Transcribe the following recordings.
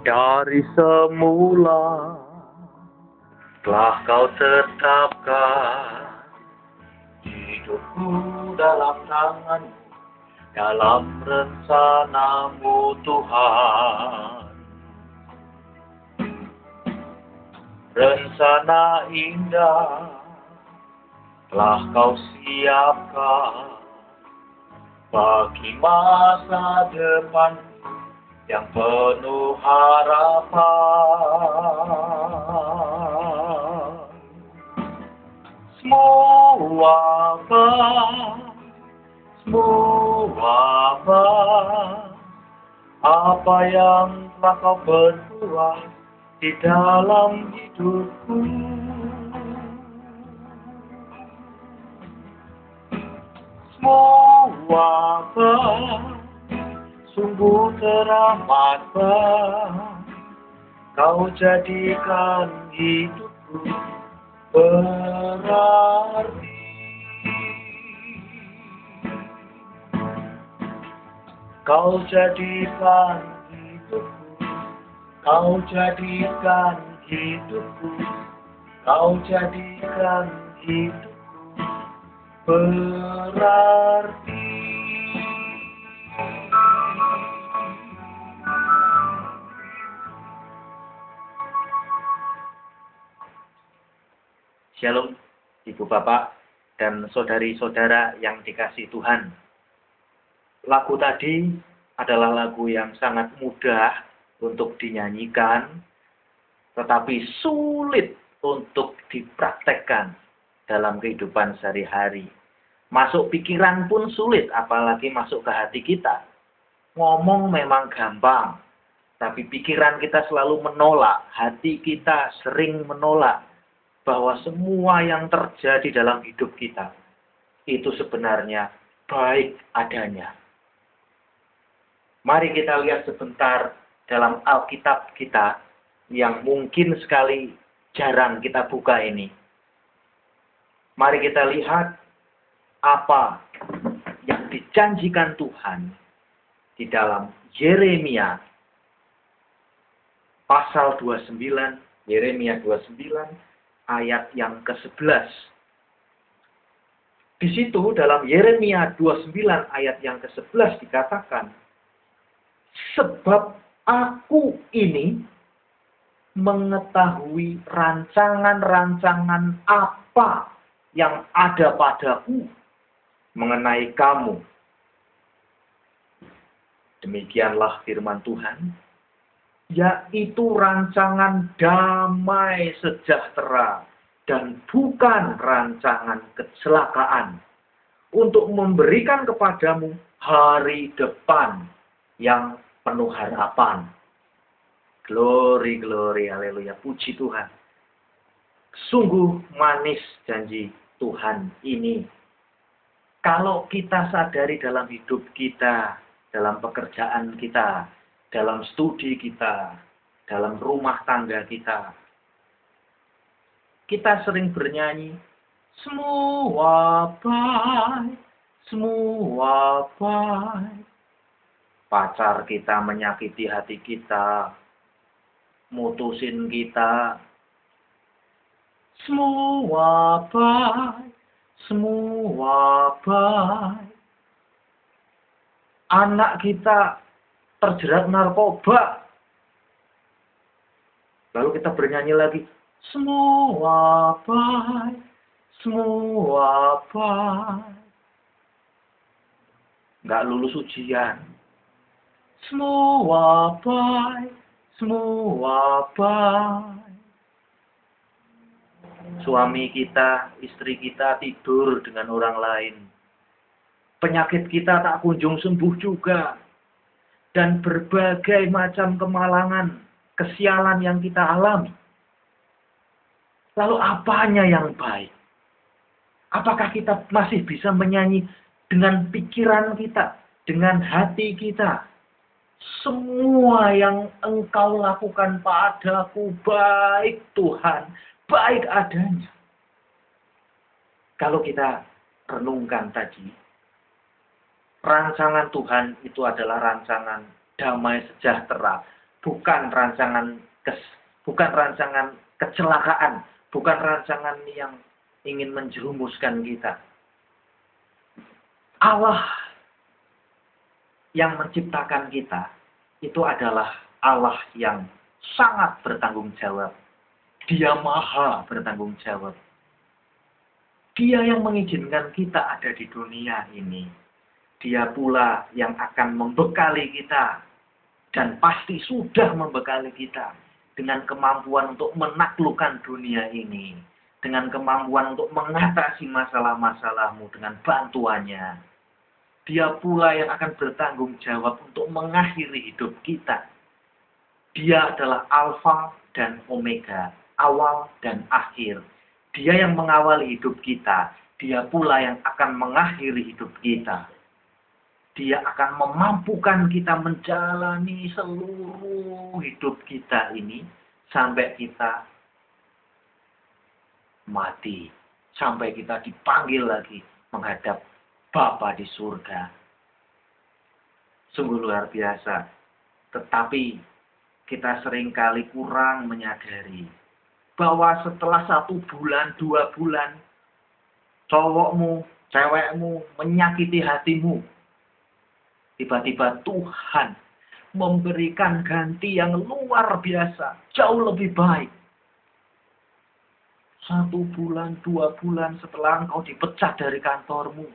Dari semula telah kau tetapkan hidupku dalam tangan, dalam rencanamu Tuhan. Rencana indah telah kau siapkan bagi masa depan yang penuh harapan. Semua apa yang telah kau berbuat di dalam hidupku, semua sungguh teramat baik. Kau jadikan hidupku berarti. Kau jadikan hidupku, kau jadikan hidupku, kau jadikan hidupku berarti. Shalom, Ibu Bapak dan saudari-saudara yang dikasihi Tuhan. Lagu tadi adalah lagu yang sangat mudah untuk dinyanyikan, tetapi sulit untuk dipraktekkan dalam kehidupan sehari-hari. Masuk pikiran pun sulit, apalagi masuk ke hati kita. Ngomong memang gampang, tapi pikiran kita selalu menolak, hati kita sering menolak bahwa semua yang terjadi dalam hidup kita itu sebenarnya baik adanya. Mari kita lihat sebentar dalam Alkitab kita yang mungkin sekali jarang kita buka ini. Mari kita lihat apa yang dijanjikan Tuhan di dalam Yeremia pasal 29, Yeremia 29 ayat yang ke-11. Di situ dalam Yeremia 29 ayat yang ke-11 dikatakan, sebab aku ini mengetahui rancangan-rancangan apa yang ada padaku mengenai kamu. Demikianlah firman Tuhan, yaitu rancangan damai sejahtera dan bukan rancangan kecelakaan, untuk memberikan kepadamu hari depan yang penuh harapan. Glory, glory, haleluya, puji Tuhan. Sungguh manis janji Tuhan ini. Kalau kita sadari dalam hidup kita, dalam pekerjaan kita, dalam studi kita, dalam rumah tangga kita, kita sering bernyanyi, semua baik, semua baik. Pacar kita menyakiti hati kita, mutusin kita, semua baik, semua baik. Anak kita terjerat narkoba. Lalu kita bernyanyi lagi, semua baik, semua baik. Nggak lulus ujian. Semua baik, semua baik. Suami kita, istri kita tidur dengan orang lain. Penyakit kita tak kunjung sembuh juga. Dan berbagai macam kemalangan, kesialan yang kita alami. Lalu apanya yang baik? Apakah kita masih bisa menyanyi dengan pikiran kita, dengan hati kita? Semua yang Engkau lakukan padaku baik Tuhan, baik adanya. Kalau kita renungkan tadi, rancangan Tuhan itu adalah rancangan damai sejahtera, bukan bukan rancangan kecelakaan, bukan rancangan yang ingin menjerumuskan kita. Allah yang menciptakan kita itu adalah Allah yang sangat bertanggung jawab. Dia maha bertanggung jawab. Dia yang mengizinkan kita ada di dunia ini. Dia pula yang akan membekali kita dan pasti sudah membekali kita dengan kemampuan untuk menaklukkan dunia ini, dengan kemampuan untuk mengatasi masalah-masalahmu dengan bantuannya. Dia pula yang akan bertanggung jawab untuk mengakhiri hidup kita. Dia adalah Alfa dan Omega, awal dan akhir. Dia yang mengawali hidup kita. Dia pula yang akan mengakhiri hidup kita. Dia akan memampukan kita menjalani seluruh hidup kita ini sampai kita mati. Sampai kita dipanggil lagi menghadap Bapa di surga. Sungguh luar biasa. Tetapi kita seringkali kurang menyadari bahwa setelah 1 bulan, 2 bulan, cowokmu, cewekmu menyakiti hatimu, tiba-tiba Tuhan memberikan ganti yang luar biasa, jauh lebih baik. 1 bulan, 2 bulan setelah engkau dipecat dari kantormu,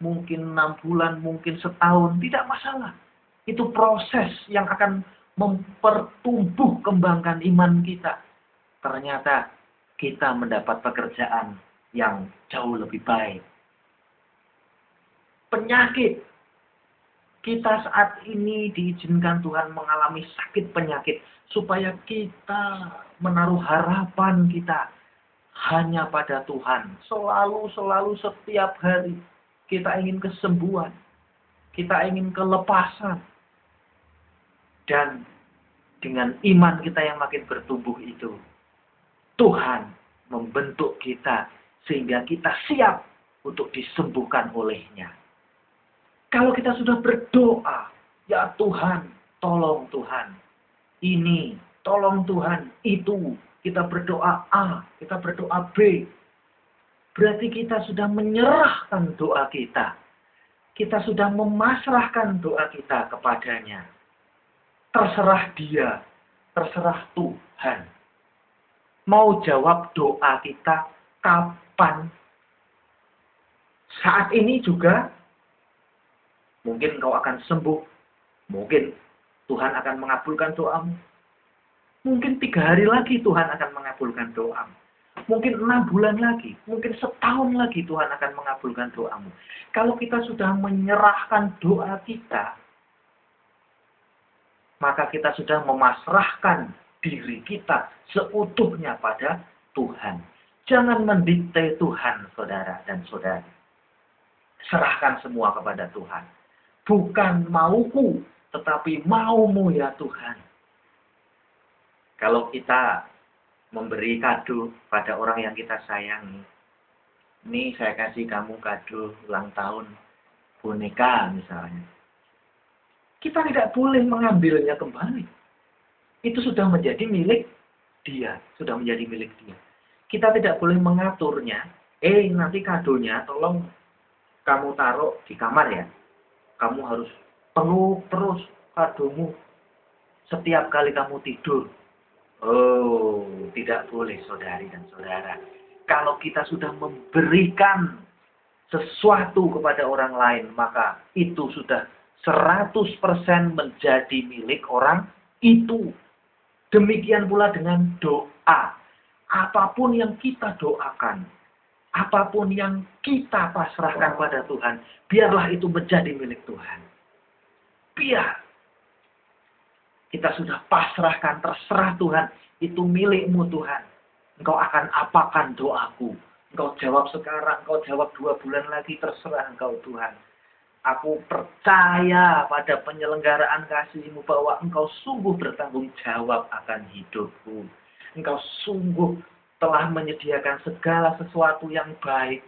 mungkin 6 bulan, mungkin setahun, tidak masalah. Itu proses yang akan mempertumbuh kembangkan iman kita. Ternyata kita mendapat pekerjaan yang jauh lebih baik. Penyakit. Kita saat ini diizinkan Tuhan mengalami sakit penyakit supaya kita menaruh harapan kita hanya pada Tuhan. Selalu setiap hari kita ingin kesembuhan. Kita ingin kelepasan. Dan dengan iman kita yang makin bertumbuh itu, Tuhan membentuk kita sehingga kita siap untuk disembuhkan olehnya. Kalau kita sudah berdoa, ya Tuhan, tolong Tuhan. Ini, tolong Tuhan, itu. Kita berdoa A, kita berdoa B. Berarti kita sudah menyerahkan doa kita. Kita sudah memasrahkan doa kita kepadanya. Terserah dia, terserah Tuhan. Mau jawab doa kita kapan? Saat ini juga mungkin kau akan sembuh. Mungkin Tuhan akan mengabulkan doamu. Mungkin 3 hari lagi Tuhan akan mengabulkan doamu. Mungkin 6 bulan lagi. Mungkin setahun lagi Tuhan akan mengabulkan doamu. Kalau kita sudah menyerahkan doa kita, maka kita sudah memasrahkan diri kita seutuhnya pada Tuhan. Jangan mendikte Tuhan, saudara dan saudari. Serahkan semua kepada Tuhan. Bukan mauku, tetapi maumu ya Tuhan. Kalau kita memberi kado pada orang yang kita sayangi, ini saya kasih kamu kado ulang tahun boneka misalnya. Kita tidak boleh mengambilnya kembali. Itu sudah menjadi milik dia. Sudah menjadi milik dia. Kita tidak boleh mengaturnya. Nanti kadonya tolong kamu taruh di kamar ya. Kamu harus penuh terus kadomu setiap kali kamu tidur. Oh, tidak boleh saudari dan saudara. Kalau kita sudah memberikan sesuatu kepada orang lain, maka itu sudah 100% menjadi milik orang itu. Demikian pula dengan doa. Apapun yang kita doakan, apapun yang kita pasrahkan pada Tuhan, biarlah itu menjadi milik Tuhan. Biar kita sudah pasrahkan, terserah Tuhan, itu milikmu Tuhan. Engkau akan apakan doaku. Engkau jawab sekarang, engkau jawab 2 bulan lagi, terserah engkau Tuhan. Aku percaya pada penyelenggaraan kasih-Mu bahwa Engkau sungguh bertanggung jawab akan hidupku. Engkau sungguh telah menyediakan segala sesuatu yang baik.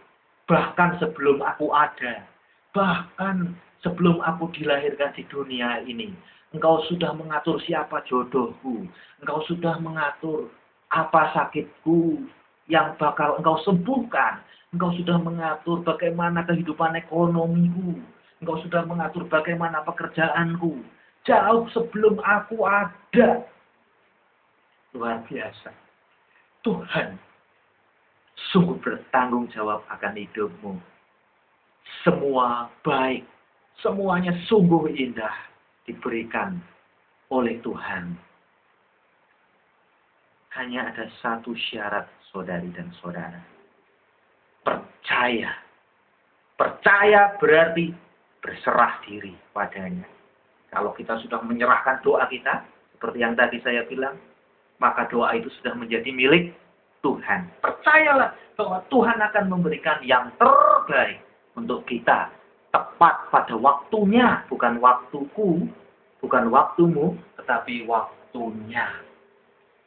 Bahkan sebelum aku ada. Bahkan sebelum aku dilahirkan di dunia ini. Engkau sudah mengatur siapa jodohku. Engkau sudah mengatur apa sakitku yang bakal engkau sembuhkan. Engkau sudah mengatur bagaimana kehidupan ekonomiku. Engkau sudah mengatur bagaimana pekerjaanku. Jauh sebelum aku ada. Luar biasa. Tuhan sungguh bertanggung jawab akan hidupmu. Semua baik. Semuanya sungguh indah diberikan oleh Tuhan. Hanya ada satu syarat, saudari dan saudara. Percaya. Percaya berarti berserah diri padanya. Kalau kita sudah menyerahkan doa kita, seperti yang tadi saya bilang, maka doa itu sudah menjadi milik Tuhan. Percayalah bahwa Tuhan akan memberikan yang terbaik untuk kita. Tepat pada waktunya, bukan waktuku, bukan waktumu, tetapi waktunya.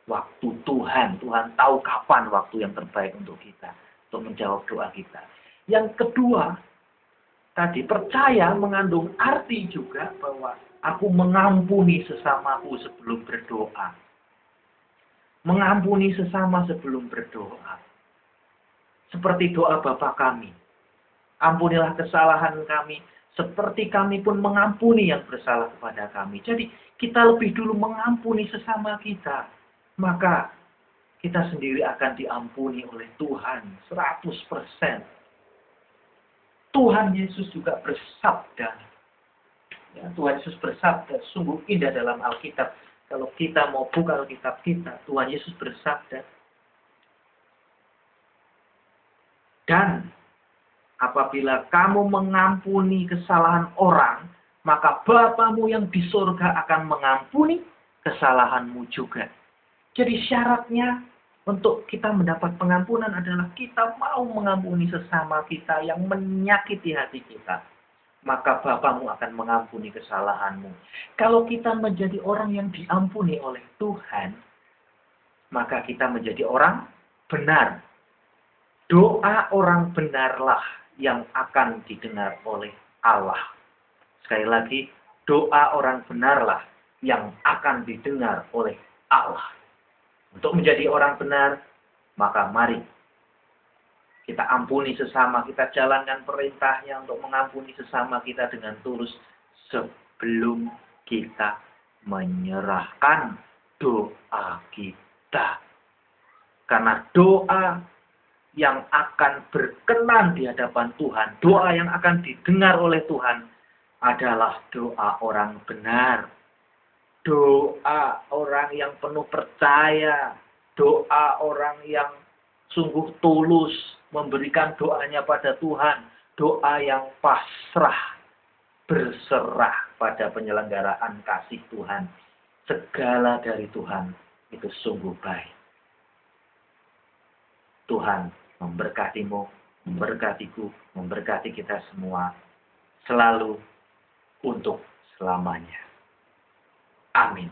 Waktu Tuhan. Tuhan tahu kapan waktu yang terbaik untuk kita. Untuk menjawab doa kita. Yang kedua, tadi percaya mengandung arti juga bahwa aku mengampuni sesamaku sebelum berdoa. Mengampuni sesama sebelum berdoa. Seperti doa Bapa kami. Ampunilah kesalahan kami, seperti kami pun mengampuni yang bersalah kepada kami. Jadi kita lebih dulu mengampuni sesama kita. Maka kita sendiri akan diampuni oleh Tuhan 100%. Tuhan Yesus juga bersabda. Ya, Tuhan Yesus bersabda, sungguh indah dalam Alkitab. Kalau kita mau buka Alkitab kita, Tuhan Yesus bersabda. Dan apabila kamu mengampuni kesalahan orang, maka Bapamu yang di surga akan mengampuni kesalahanmu juga. Jadi syaratnya untuk kita mendapat pengampunan adalah kita mau mengampuni sesama kita yang menyakiti hati kita. Maka Bapamu akan mengampuni kesalahanmu. Kalau kita menjadi orang yang diampuni oleh Tuhan, maka kita menjadi orang benar. Doa orang benarlah yang akan didengar oleh Allah. Sekali lagi, doa orang benarlah yang akan didengar oleh Allah. Untuk menjadi orang benar, maka mari kita ampuni sesama, kita jalankan perintahnya untuk mengampuni sesama kita dengan tulus sebelum kita menyerahkan doa kita. Karena doa yang akan berkenan di hadapan Tuhan, doa yang akan didengar oleh Tuhan adalah doa orang benar. Doa orang yang penuh percaya, doa orang yang sungguh tulus memberikan doanya pada Tuhan, doa yang pasrah, berserah pada penyelenggaraan kasih Tuhan. Segala dari Tuhan itu sungguh baik. Tuhan memberkatimu, memberkatiku, memberkati kita semua selalu untuk selamanya. Amin.